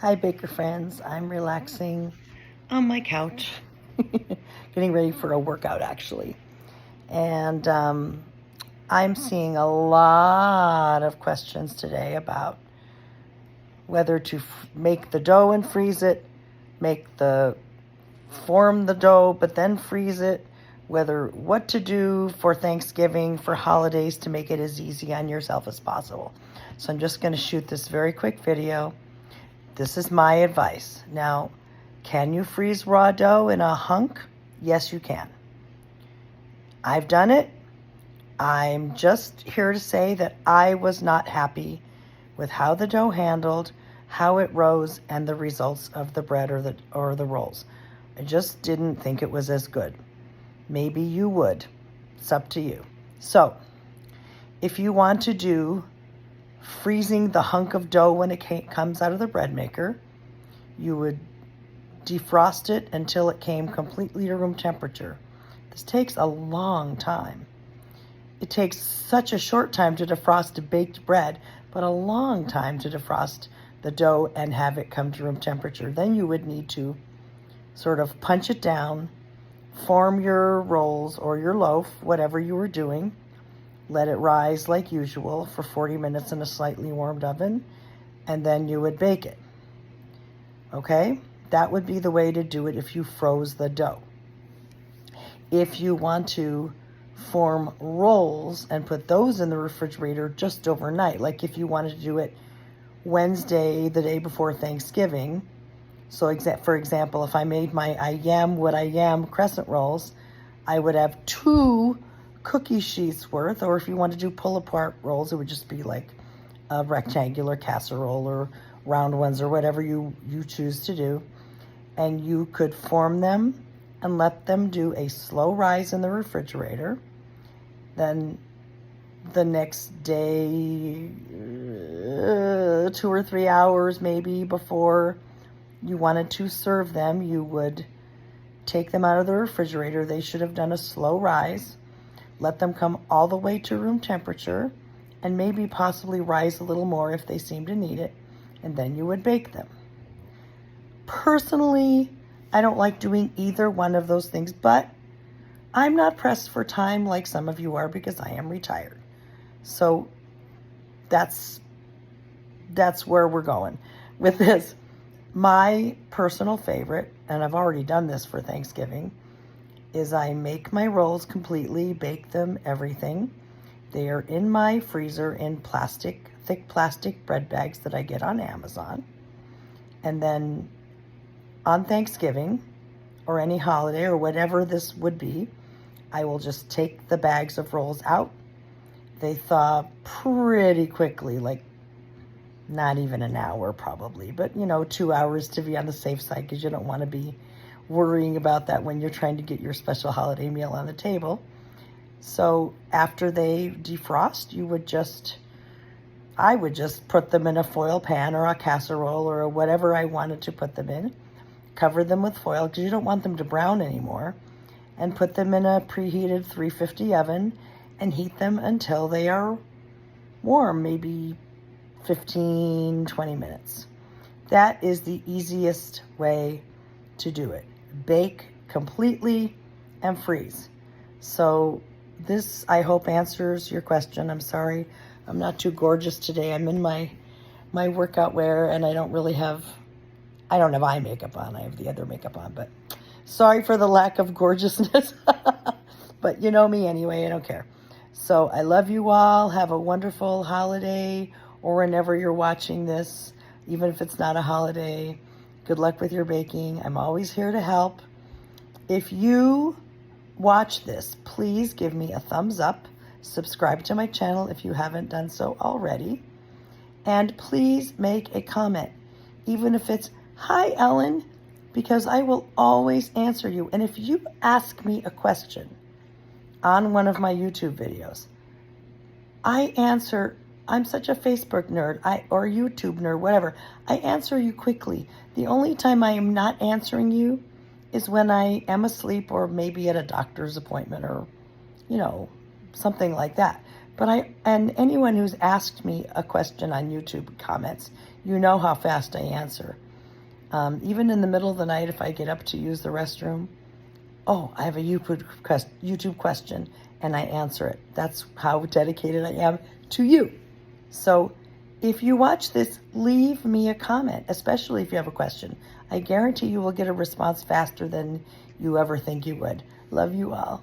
Hi, baker friends. I'm relaxing on my couch, getting ready for a workout actually. And I'm seeing a lot of questions today about whether to make the dough and freeze it, form the dough but then freeze it, what to do for Thanksgiving, for holidays, to make it as easy on yourself as possible. So I'm just going to shoot this very quick video. This is my advice. Now, can you freeze raw dough in a hunk? Yes, you can. I've done it. I'm just here to say that I was not happy with how the dough handled, how it rose, and the results of the bread or the rolls. I just didn't think it was as good. Maybe you would. It's up to you. So, if you want to do freezing the hunk of dough when it comes out of the bread maker, you would defrost it until it came completely to room temperature. This takes a long time. It takes such a short time to defrost a baked bread, but a long time to defrost the dough and have it come to room temperature. Then you would need to sort of punch it down, form your rolls or your loaf, whatever you were doing. Let it rise like usual for 40 minutes in a slightly warmed oven, and then you would bake it. Okay? That would be the way to do it if you froze the dough. If you want to form rolls and put those in the refrigerator just overnight, like if you wanted to do it Wednesday, the day before Thanksgiving. So for example, if I made my I Am crescent rolls, I would have 2 cookie sheets worth, or if you want to do pull-apart rolls, it would just be like a rectangular casserole or round ones or whatever you choose to do. And you could form them and let them do a slow rise in the refrigerator. Then the next day, 2 or 3 hours maybe before you wanted to serve them, you would take them out of the refrigerator. They should have done a slow rise. Let them come all the way to room temperature and maybe possibly rise a little more if they seem to need it. And then you would bake them. Personally, I don't like doing either one of those things, but I'm not pressed for time like some of you are because I am retired. So that's where we're going with this. My personal favorite, and I've already done this for Thanksgiving, is I make my rolls completely, bake them, everything. They are in my freezer in thick plastic bread bags that I get on Amazon. And then on Thanksgiving or any holiday or whatever this would be, I will just take the bags of rolls out. They thaw pretty quickly, like not even an hour probably, but 2 hours to be on the safe side because you don't want to be worrying about that when you're trying to get your special holiday meal on the table. So after they defrost, I would just put them in a foil pan or a casserole or whatever I wanted to put them in, cover them with foil because you don't want them to brown anymore, and put them in a preheated 350 oven and heat them until they are warm, maybe 15, 20 minutes. That is the easiest way to do it. Bake completely and freeze. So this, I hope, answers your question. I'm sorry I'm not too gorgeous today. I'm in my workout wear and I don't have eye makeup on. I have the other makeup on, but sorry for the lack of gorgeousness. But you know me anyway, I don't care. So I love you all. Have a wonderful holiday, or whenever you're watching this, even if it's not a holiday. Good luck with your baking. I'm always here to help. If you watch this, please give me a thumbs up. Subscribe to my channel if you haven't done so already. And please make a comment, even if it's, "Hi, Ellen," because I will always answer you. And if you ask me a question on one of my YouTube videos, I answer. I'm such a Facebook nerd, or YouTube nerd, whatever. I answer you quickly. The only time I am not answering you is when I am asleep or maybe at a doctor's appointment or, something like that. And anyone who's asked me a question on YouTube comments, you know how fast I answer. Even in the middle of the night, if I get up to use the restroom, oh, I have a YouTube question, and I answer it. That's how dedicated I am to you. So if you watch this, leave me a comment, especially if you have a question. I guarantee you will get a response faster than you ever think you would. Love you all.